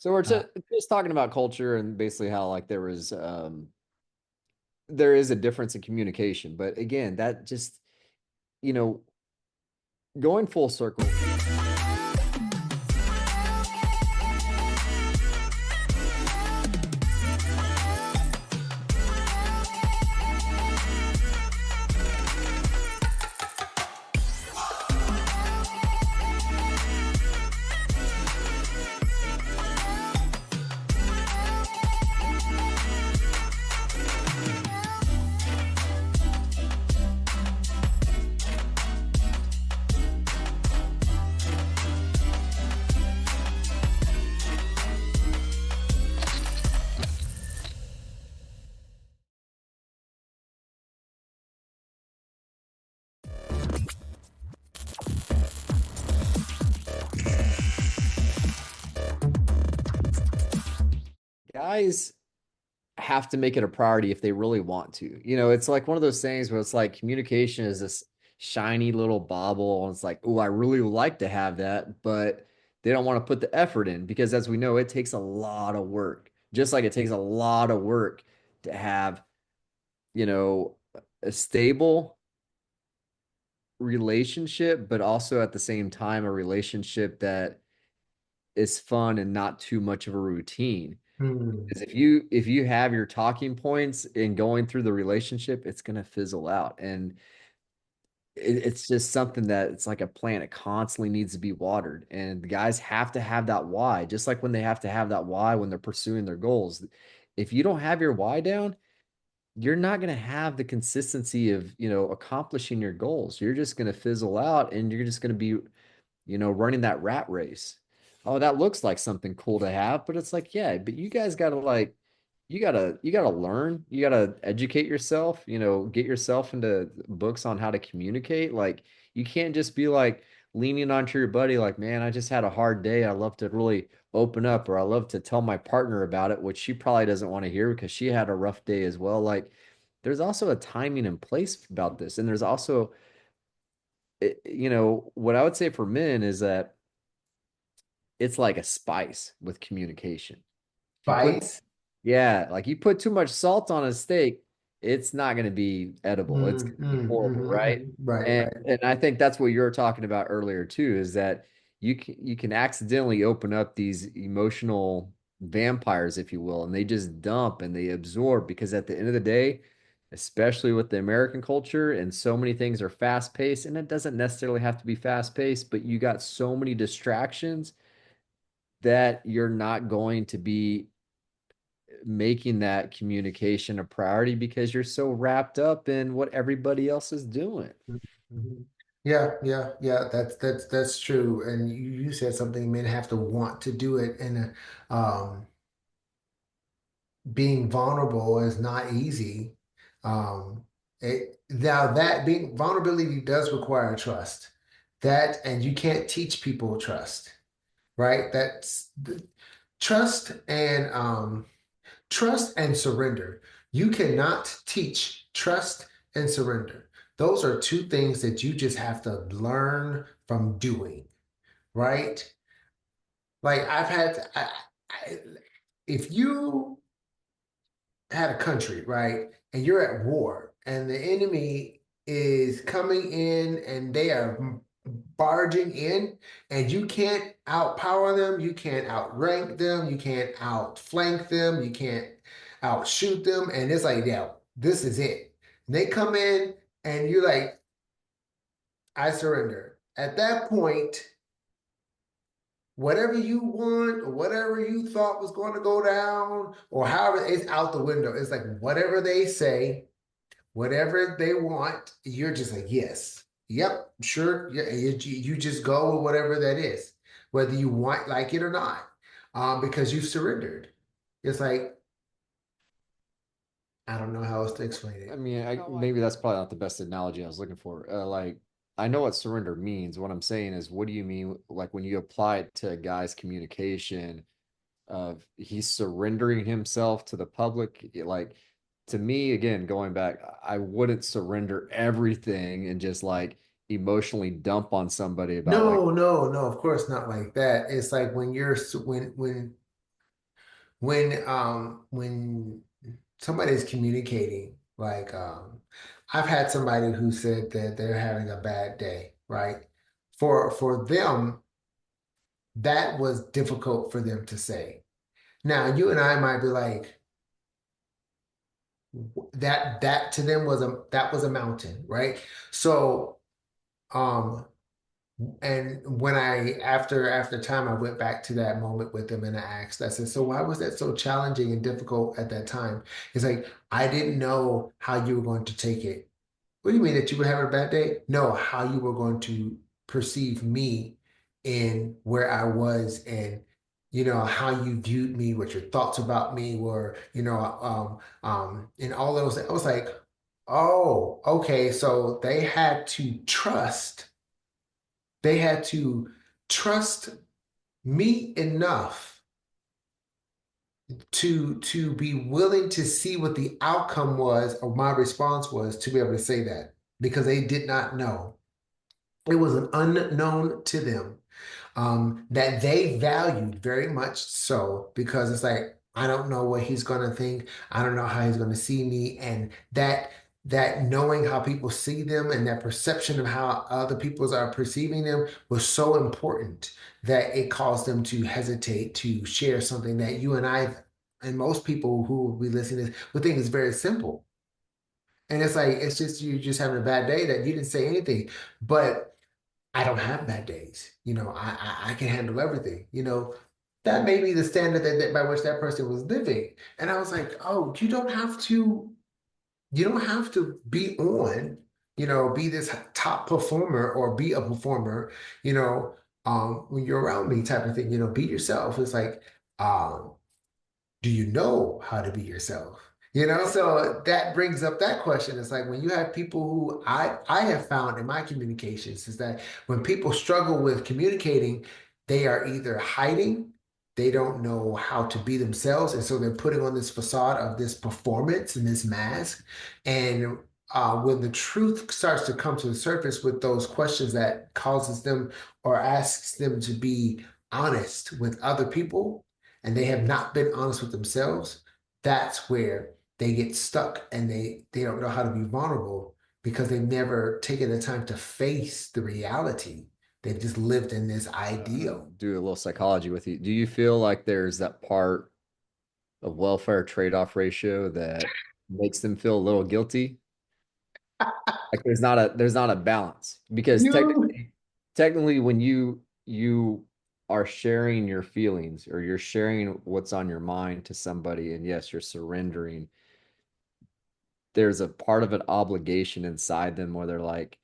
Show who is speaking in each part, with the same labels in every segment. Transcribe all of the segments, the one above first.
Speaker 1: So we're
Speaker 2: Uh,
Speaker 1: just talking about culture and basically how like there is a difference in communication. But again, that just, you know, going full circle. Guys have to make it a priority if they really want to. It's like one of those things where it's like communication is this shiny little bauble, and it's like, oh, I really would like to have that, but they don't want to put the effort in because, as we know, it takes a lot of work. Just like it takes a lot of work to have, you know, a stable relationship, but also at the same time, a relationship that is fun and not too much of a routine.
Speaker 2: hmm.
Speaker 1: Because if you have your talking points in going through the relationship, it's gonna fizzle out. And it's just something that it's like a plant. It constantly needs to be watered. And the guys have to have that why, just like when they have to have that why when they're pursuing their goals. If you don't have your why down, you're not going to have the consistency of, accomplishing your goals. You're just going to fizzle out and you're just going to be, running that rat race. Oh, that looks like something cool to have, but it's like, yeah, but you guys got to like, you gotta learn, you gotta educate yourself, get yourself into books on how to communicate. Like, you can't just be like leaning onto your buddy, like, man, I just had a hard day. I love to really open up, or I love to tell my partner about it, which she probably doesn't want to hear because she had a rough day as well. Like, there's also a timing and place about this. And there's also, what I would say for men is that it's like a spice with communication. If you put,
Speaker 2: Bites.
Speaker 1: yeah, like you put too much salt on a steak, it's not going to be edible. It's going to be horrible, right?
Speaker 2: Right,
Speaker 1: And
Speaker 2: right.
Speaker 1: and I think that's what you were talking about earlier too, is that you can accidentally open up these emotional vampires, if you will, and they just dump and they absorb because at the end of the day, especially with the American culture and so many things are fast paced, and it doesn't necessarily have to be fast paced, but you got so many distractions that you're not going to be making that communication a priority because you're so wrapped up in what everybody else is doing.
Speaker 2: Mhm. Yeah, yeah, yeah. That's true. And you said something men have to want to do it, and being vulnerable is not easy. Now that being vulnerability does require trust. That and you can't teach people trust, right? That's trust and trust and surrender. You cannot teach trust and surrender. Those are two things that you just have to learn from doing, right? Like I, if you had a country, right, and you're at war, and the enemy is coming in and they are barging in, and you can't outpower them, you can't outrank them, you can't outflank them, you can't outshoot them, and it's like, yeah, this is it. And they come in, and you're like, I surrender. At that point, whatever you want or whatever you thought was going to go down or however it's out the window. It's like whatever they say, whatever they want, you're just like, yes, yep, sure. Yeah, you just go with whatever that is, whether you want like it or not, because you've surrendered. It's like, I don't know how else to explain
Speaker 1: I
Speaker 2: it.
Speaker 1: mean, maybe that's probably not the best analogy I was looking for. Like, I know what surrender means. What I'm saying is, what do you mean, like, when you apply it to a guy's communication of he's surrendering himself to the public? Like, to me, again, going back, I wouldn't surrender everything and just like emotionally dump on somebody about like,
Speaker 2: No, no, no, of course not like that. It's like when you're when when somebody's communicating, like I've had somebody who said that they're having a bad day, right? For them, that was difficult for them to say. Now, you and I might be like, that to them was a mountain, right? So um and when I after time I went back to that moment with them and I asked, I said, so why was that so challenging and difficult at that time? It's like I didn't know how you were going to take it. What do you mean that you were having a bad day? No, how you were going to perceive me and where I was and how you viewed me, what your thoughts about me were, and all those. I was like, oh, okay. So they had to trust me enough to be willing to see what the outcome was or my response was to be able to say that because they did not know. It was an unknown to them that they valued very much so because it's like I don't know what he's going to think. I don't know how he's going to see me, and that knowing how people see them and that perception of how other people are perceiving them was so important that it caused them to hesitate to share something that you and I and most people who will be listening to this would think is very simple. And it's like it's just you just having a bad day that you didn't say anything, but I don't have bad days. I can handle everything. That may be the standard that by which that person was living. And I was like, oh, you don't have to be be this top performer or be a performer, when you're around me type of thing, be yourself. It's like, um, do you know how to be yourself? So that brings up that question. It's like when you have people who I have found in my communications is that when people struggle with communicating, they are either hiding, they don't know how to be themselves, and so they're putting on this facade of this performance and this mask. And when the truth starts to come to the surface with those questions that causes them or asks them to be honest with other people, and they have not been honest with themselves, that's where they get stuck and they don't know how to be vulnerable because they've never taken the time to face the reality. They've just lived in this ideal.
Speaker 1: Do a little psychology with you. Do you feel like there's that part of welfare trade-off ratio that makes them feel a little guilty? Like there's not a balance because
Speaker 2: You,
Speaker 1: technically when you are sharing your feelings or you're sharing what's on your mind to somebody, and yes, you're surrendering, there's a part of an obligation inside them where they're like,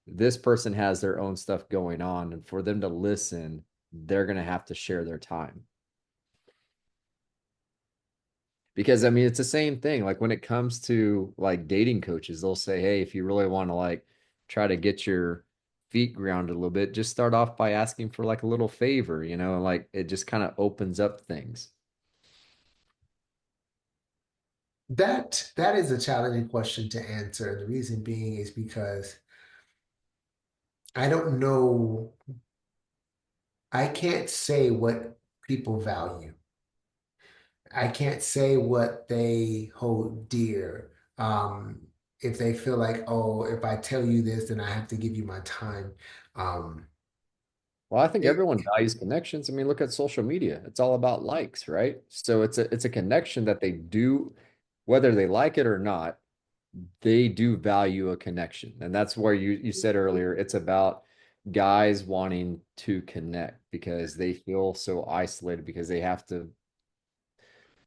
Speaker 1: this person has their own stuff going on, and for them to listen, they're gonna have to share their time. Because I mean, it's the same thing. Like when it comes to like dating coaches, they'll say, hey, if you really want to like try to get your feet grounded a little bit, just start off by asking for like a little favor, and like it just kind of opens up things.
Speaker 2: that is a challenging question to answer. And the reason being is because I don't know, I can't say what people value. I can't say what they hold dear. If they feel like, oh, if I tell you this, then I have to give you my time. Um,
Speaker 1: Well, I think
Speaker 2: it,
Speaker 1: everyone values connections. I mean, look at social media. It's all about likes, right? So it's a connection that they do, whether they like it or not, they do value a connection. And that's where you said earlier, it's about guys wanting to connect because they feel so isolated because they have to,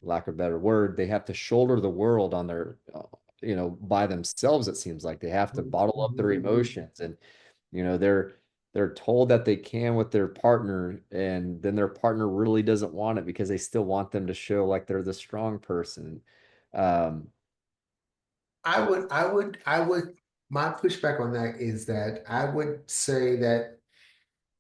Speaker 1: lack of a better word, they have to shoulder the world on their, by themselves. It seems like they have to bottle up their emotions, and they're told that they can with their partner, and then their partner really doesn't want it because they still want them to show like they're the strong person. Um,
Speaker 2: my pushback on that is that I would say that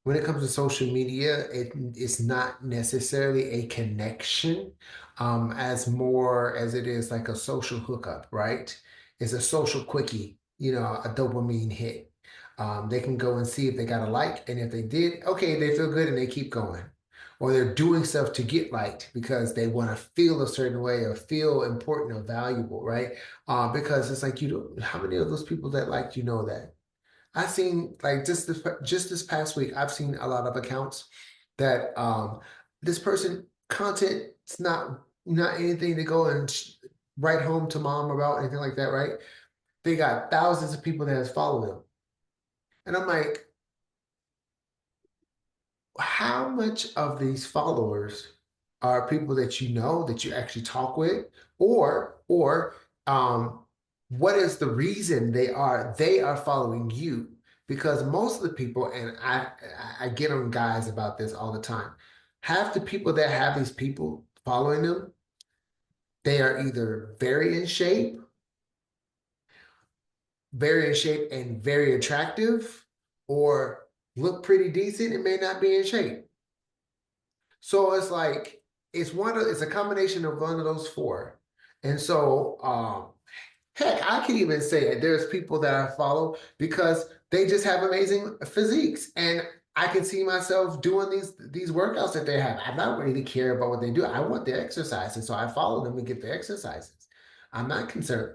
Speaker 2: when it comes to social media, it's not necessarily a connection, as more as it is like a social hookup, right? It's a social quickie, a dopamine hit. They can go and see if they got a like, and if they did, okay, they feel good and they keep going. or they're doing stuff to get liked because they want to feel a certain way or feel important or valuable, right? Because it's like, you know, how many of those people that like you know that? I've seen like just this past week, I've seen a lot of accounts that this person content it's not anything to go and write home to mom about anything like that, right? They got thousands of people that has followed them, and I'm like, how much of these followers are people that you know that you actually talk with, or what is the reason they are following you? Because most of the people, and I get on guys about this all the time, half the people that have these people following them, they are either very in shape and very attractive, or look pretty decent and may not be in shape. So it's like it's a combination of one of those four. And so heck, I can even say it. There's people that I follow because they just have amazing physiques. And I can see myself doing these workouts that they have. I'm not really care about what they do. I want the exercise. And so I follow them and get the exercises. I'm not concerned.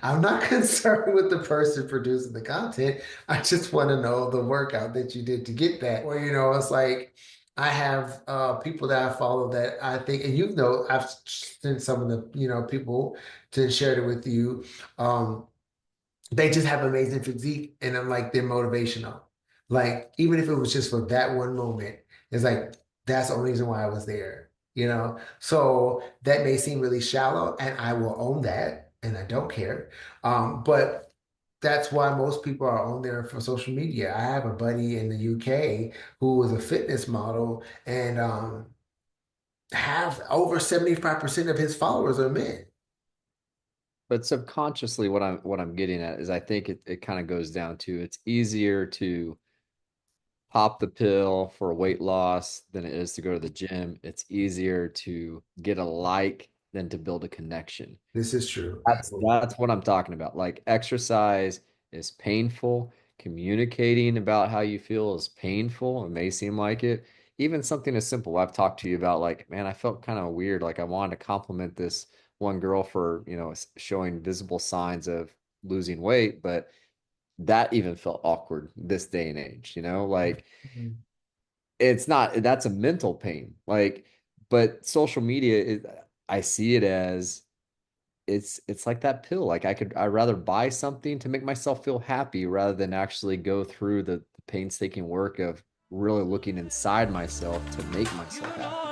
Speaker 2: I'm not concerned with the person producing the content. I just want to know the workout that you did to get that. Or, you know, it's like I have people that I follow that I think, and you know, I've sent some of the, you know, people to share it with you. Um, they just have amazing physique, and I'm like, they're motivational. Like, even if it was just for that one moment, it's like, that's the only reason why I was there, you know? So that may seem really shallow, and I will own that, and I don't care. But that's why most people are on there for social media. I have a buddy in the UK who was a fitness model, and have over 75% of his followers are men.
Speaker 1: But subconsciously, what I'm getting at is I think it kind of goes down to it's easier to pop the pill for weight loss than it is to go to the gym. It's easier to get a like than to build a connection.
Speaker 2: This is true.
Speaker 1: That's what I'm talking about. Like exercise is painful. Communicating about how you feel is painful. It may seem like it. Even something as simple, I've talked to you about like, man, I felt kind of weird. Like I wanted to compliment this one girl for, showing visible signs of losing weight, but that even felt awkward this day and age, like
Speaker 2: Mhm.
Speaker 1: it's not, that's a mental pain. Like, but social media is, I see it as it's like that pill. Like I'd rather buy something to make myself feel happy rather than actually go through the painstaking work of really looking inside myself to make myself happy.